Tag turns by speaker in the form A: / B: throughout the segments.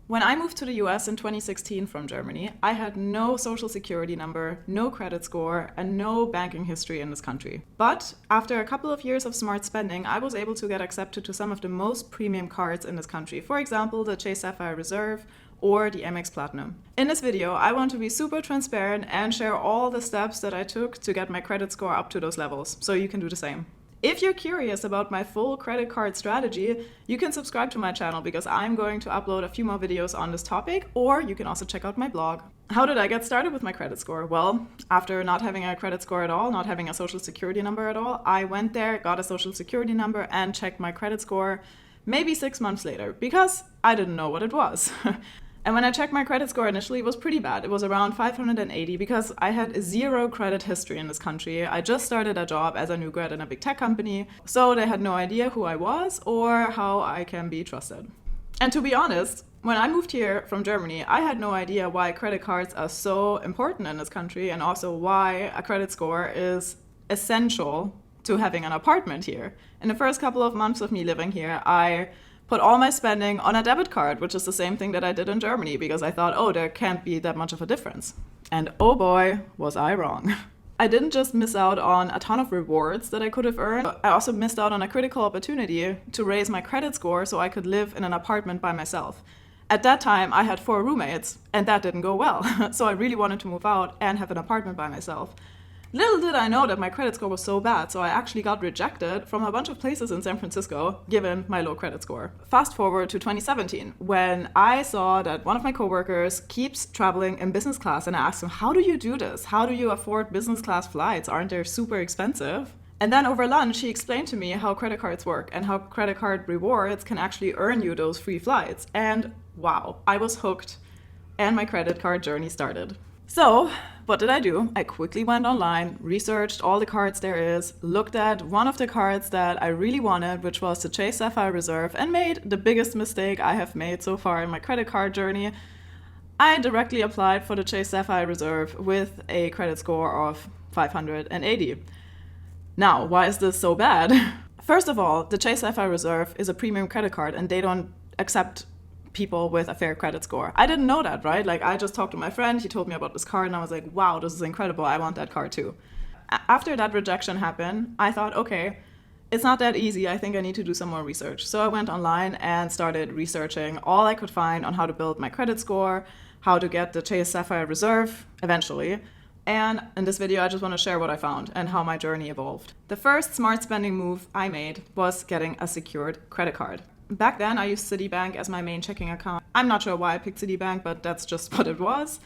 A: When I moved to the US in 2016 from Germany, I had no social security number, no credit score, and no banking history in this country. But after a couple of years of smart spending, I was able to get accepted to some of the most premium cards in this country. For example, the Chase Sapphire Reserve or the Amex Platinum. In this video, I want to be super transparent and share all the steps that I took to get my credit score up to those levels, so you can do the same. If you're curious about my full credit card strategy, you can subscribe to my channel because I'm going to upload a few more videos on this topic, or you can also check out my blog. How did I get started with my credit score? Well, after not having a credit score at all, not having a social security number at all, I went there, got a social security number, and checked my credit score maybe 6 months later because I didn't know what it was. And when I checked my credit score initially, it was pretty bad. It was around 580 because I had zero credit history in this country. I just started a job as a new grad in a big tech company, so they had no idea who I was or how I can be trusted. And to be honest, when I moved here from Germany, I had no idea why credit cards are so important in this country and also why a credit score is essential to having an apartment here. In the first couple of months of me living here, I put all my spending on a debit card, which is the same thing that I did in Germany because I thought, oh, there can't be that much of a difference. And oh boy, was I wrong. I didn't just miss out on a ton of rewards that I could have earned. I also missed out on a critical opportunity to raise my credit score so I could live in an apartment by myself. At that time, I had 4 roommates, and that didn't go well. So I really wanted to move out and have an apartment by myself. Little did I know that my credit score was so bad, so I actually got rejected from a bunch of places in San Francisco, given my low credit score. Fast forward to 2017, when I saw that one of my coworkers keeps traveling in business class, and I asked him, how do you do this? How do you afford business class flights? Aren't they super expensive? And then over lunch, he explained to me how credit cards work and how credit card rewards can actually earn you those free flights. And wow, I was hooked, and my credit card journey started. So, what did I do? I quickly went online, researched all the cards there is, looked at one of the cards that I really wanted, which was the Chase Sapphire Reserve, and made the biggest mistake I have made so far in my credit card journey. I directly applied for the Chase Sapphire Reserve with a credit score of 580. Now, why is this so bad? First of all, the Chase Sapphire Reserve is a premium credit card and they don't accept people with a fair credit score. I didn't know that, right? Like, I just talked to my friend, he told me about this card, and I was like, wow, this is incredible, I want that card too. After that rejection happened, I thought, okay, it's not that easy, I think I need to do some more research. So I went online and started researching all I could find on how to build my credit score, how to get the Chase Sapphire Reserve eventually. And in this video, I just want to share what I found and how my journey evolved. The first smart spending move I made was getting a secured credit card. Back then, I used Citibank as my main checking account. I'm not sure why I picked Citibank, but that's just what it was.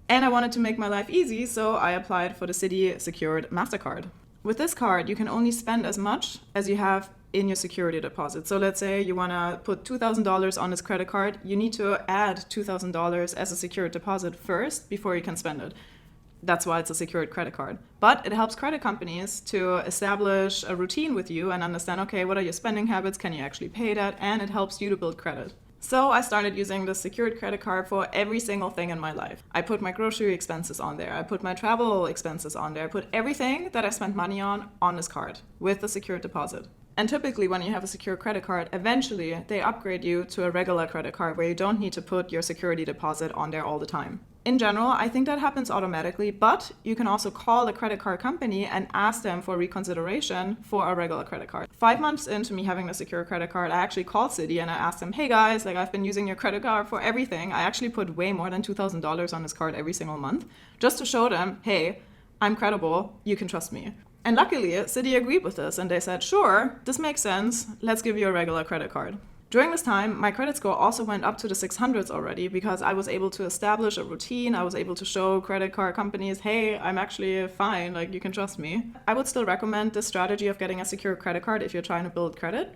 A: And I wanted to make my life easy, so I applied for the Citi Secured MasterCard. With this card, you can only spend as much as you have in your security deposit. So let's say you want to put $2,000 on this credit card, you need to add $2,000 as a secured deposit first before you can spend it. That's why it's a secured credit card. But it helps credit companies to establish a routine with you and understand, okay, what are your spending habits? Can you actually pay that? And it helps you to build credit. So I started using the secured credit card for every single thing in my life. I put my grocery expenses on there. I put my travel expenses on there. I put everything that I spent money on this card with the secured deposit. And typically when you have a secure credit card, eventually they upgrade you to a regular credit card where you don't need to put your security deposit on there all the time. In general, I think that happens automatically, but you can also call the credit card company and ask them for reconsideration for a regular credit card. 5 months into me having a secure credit card, I actually called Citi and I asked them, hey guys, like I've been using your credit card for everything. I actually put way more than $2,000 on this card every single month just to show them, hey, I'm credible, you can trust me. And luckily, Citi agreed with this and they said, sure, this makes sense, let's give you a regular credit card. During this time, my credit score also went up to the 600s already because I was able to establish a routine. I was able to show credit card companies, hey, I'm actually fine, like you can trust me. I would still recommend this strategy of getting a secure credit card if you're trying to build credit.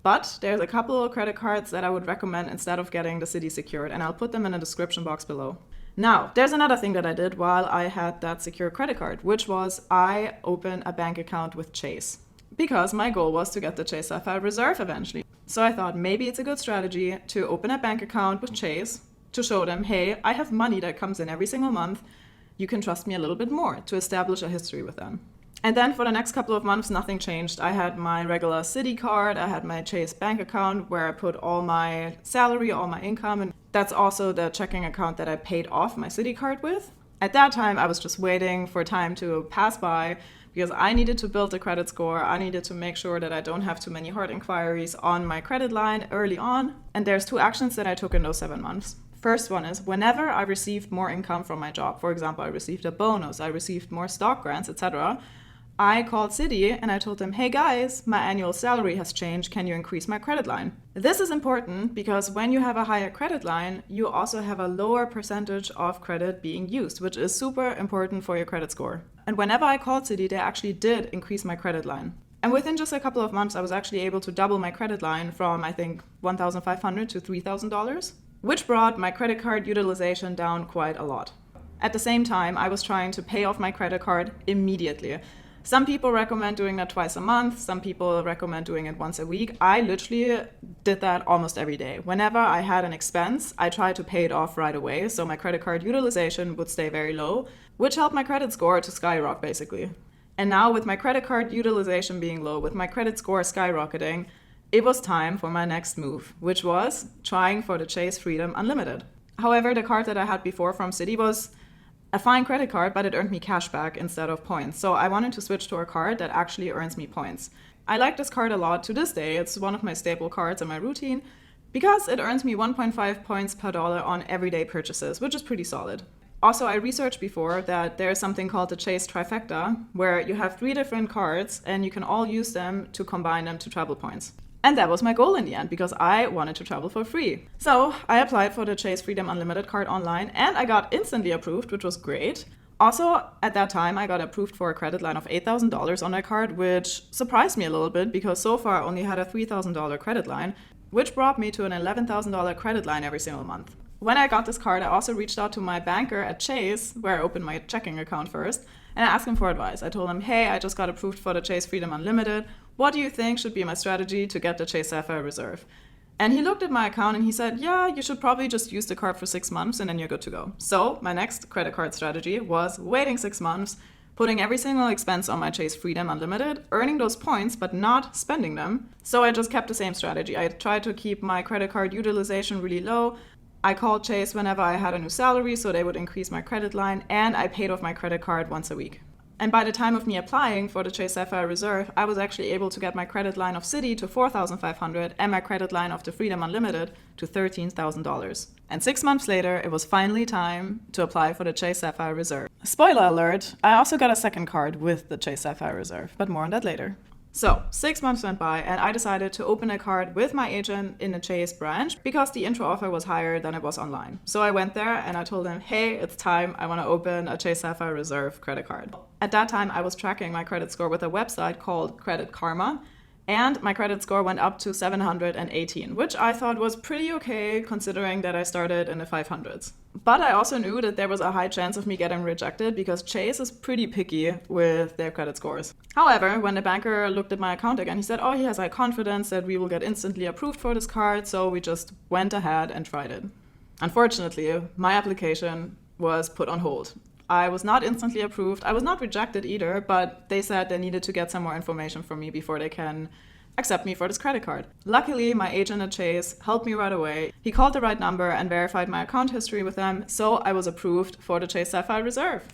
A: But there's a couple of credit cards that I would recommend instead of getting the Citi secured, and I'll put them in the description box below. Now, there's another thing that I did while I had that secure credit card, which was I opened a bank account with Chase because my goal was to get the Chase Sapphire Reserve eventually. So I thought maybe it's a good strategy to open a bank account with Chase to show them, hey, I have money that comes in every single month. You can trust me a little bit more, to establish a history with them. And then for the next couple of months, nothing changed. I had my regular Citi card, I had my Chase bank account where I put all my salary, all my income, That's also the checking account that I paid off my Citi card with. At that time, I was just waiting for time to pass by because I needed to build a credit score. I needed to make sure that I don't have too many hard inquiries on my credit line early on. And there's 2 actions that I took in those 7 months. First one is whenever I received more income from my job, for example, I received a bonus, I received more stock grants, etc., I called Citi and I told them, hey guys, my annual salary has changed. Can you increase my credit line? This is important because when you have a higher credit line, you also have a lower percentage of credit being used, which is super important for your credit score. And whenever I called Citi, they actually did increase my credit line. And within just a couple of months, I was actually able to double my credit line from, I think, $1,500 to $3,000, which brought my credit card utilization down quite a lot. At the same time, I was trying to pay off my credit card immediately. Some people recommend doing that twice a month. Some people recommend doing it once a week. I literally did that almost every day. Whenever I had an expense, I tried to pay it off right away, so my credit card utilization would stay very low, which helped my credit score to skyrocket, basically. And now with my credit card utilization being low, with my credit score skyrocketing, it was time for my next move, which was trying for the Chase Freedom Unlimited. However, the card that I had before from Citi was a fine credit card, but it earned me cash back instead of points. So I wanted to switch to a card that actually earns me points. I like this card a lot to this day. It's one of my staple cards in my routine because it earns me 1.5 points per dollar on everyday purchases, which is pretty solid. Also, I researched before that there's something called the Chase Trifecta, where you have 3 different cards and you can all use them to combine them to travel points. And that was my goal in the end because I wanted to travel for free. So I applied for the Chase Freedom Unlimited card online and I got instantly approved, which was great. Also, at that time, I got approved for a credit line of $8,000 on that card, which surprised me a little bit because so far I only had a $3,000 credit line, which brought me to an $11,000 credit line every single month. When I got this card, I also reached out to my banker at Chase, where I opened my checking account first, and I asked him for advice. I told him, hey, I just got approved for the Chase Freedom Unlimited. What do you think should be my strategy to get the Chase Sapphire Reserve? And he looked at my account and he said, yeah, you should probably just use the card for 6 months and then you're good to go. So my next credit card strategy was waiting 6 months, putting every single expense on my Chase Freedom Unlimited, earning those points but not spending them. So I just kept the same strategy. I tried to keep my credit card utilization really low. I called Chase whenever I had a new salary so they would increase my credit line, and I paid off my credit card once a week. And by the time of me applying for the Chase Sapphire Reserve, I was actually able to get my credit line of Citi to $4,500 and my credit line of the Freedom Unlimited to $13,000. And 6 months later, it was finally time to apply for the Chase Sapphire Reserve. Spoiler alert, I also got a second card with the Chase Sapphire Reserve, but more on that later. So 6 months went by and I decided to open a card with my agent in the Chase branch because the intro offer was higher than it was online. So I went there and I told him, hey, it's time. I want to open a Chase Sapphire Reserve credit card. At that time, I was tracking my credit score with a website called Credit Karma, and my credit score went up to 718, which I thought was pretty okay considering that I started in the 500s. But I also knew that there was a high chance of me getting rejected because Chase is pretty picky with their credit scores. However, when the banker looked at my account again, he said, oh, he has high confidence that we will get instantly approved for this card, so we just went ahead and tried it. Unfortunately, my application was put on hold. I was not instantly approved. I was not rejected either, but they said they needed to get some more information from me before they can accept me for this credit card. Luckily, my agent at Chase helped me right away. He called the right number and verified my account history with them, so I was approved for the Chase Sapphire Reserve.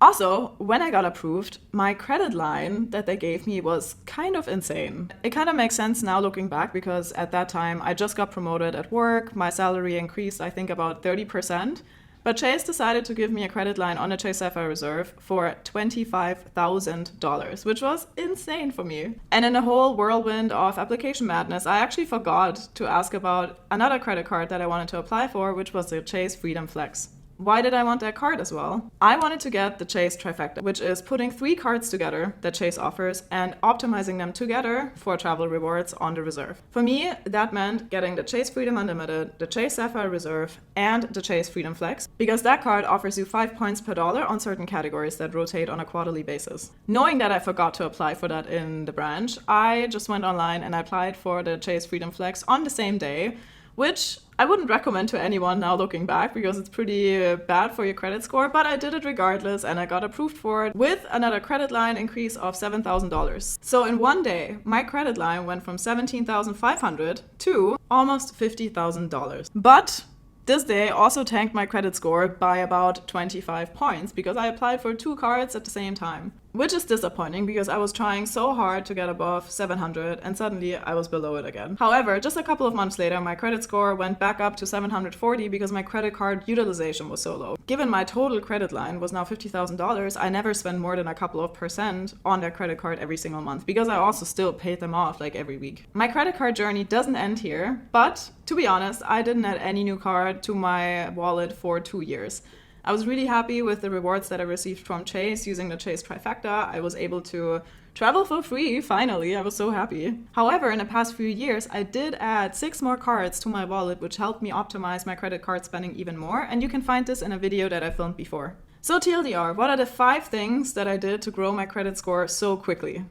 A: Also, when I got approved, my credit line that they gave me was kind of insane. It kind of makes sense now looking back because at that time I just got promoted at work. My salary increased, I think, about 30%. But Chase decided to give me a credit line on the Chase Sapphire Reserve for $25,000, which was insane for me. And in the whole whirlwind of application madness, I actually forgot to ask about another credit card that I wanted to apply for, which was the Chase Freedom Flex. Why did I want that card as well? I wanted to get the Chase Trifecta, which is putting 3 cards together that Chase offers and optimizing them together for travel rewards on the Reserve. For me, that meant getting the Chase Freedom Unlimited, the Chase Sapphire Reserve, and the Chase Freedom Flex, because that card offers you 5 points per dollar on certain categories that rotate on a quarterly basis. Knowing that I forgot to apply for that in the branch, I just went online and I applied for the Chase Freedom Flex on the same day, which I wouldn't recommend to anyone now looking back because it's pretty bad for your credit score, but I did it regardless and I got approved for it with another credit line increase of $7,000. So in one day, my credit line went from $17,500 to almost $50,000. But This day also tanked my credit score by about 25 points because I applied for 2 cards at the same time. Which is disappointing because I was trying so hard to get above 700 and suddenly I was below it again. However, just a couple of months later, my credit score went back up to 740 because my credit card utilization was so low. Given my total credit line was now $50,000, I never spent more than a couple of percent on that credit card every single month because I also still paid them off like every week. My credit card journey doesn't end here, but to be honest, I didn't add any new card to my wallet for 2 years. I was really happy with the rewards that I received from Chase using the Chase trifecta. I was able to travel for free, finally. I was so happy. However, in the past few years, I did add 6 more cards to my wallet, which helped me optimize my credit card spending even more. And you can find this in a video that I filmed before. So TLDR, what are the 5 things that I did to grow my credit score so quickly?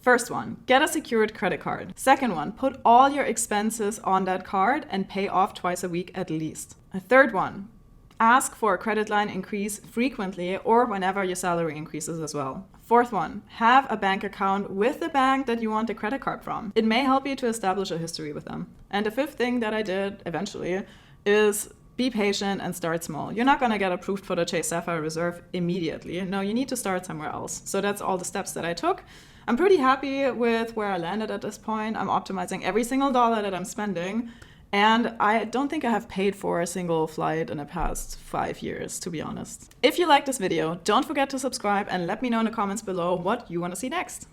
A: First one, get a secured credit card. Second one, put all your expenses on that card and pay off twice a week at least. A third one, ask for a credit line increase frequently or whenever your salary increases as well. Fourth one, have a bank account with the bank that you want the credit card from. It may help you to establish a history with them. And the fifth thing that I did eventually is be patient and start small. You're not going to get approved for the Chase Sapphire Reserve immediately. No, you need to start somewhere else. So that's all the steps that I took. I'm pretty happy with where I landed at this point. I'm optimizing every single dollar that I'm spending. And I don't think I have paid for a single flight in the past 5 years, to be honest. If you like this video, don't forget to subscribe and let me know in the comments below what you want to see next.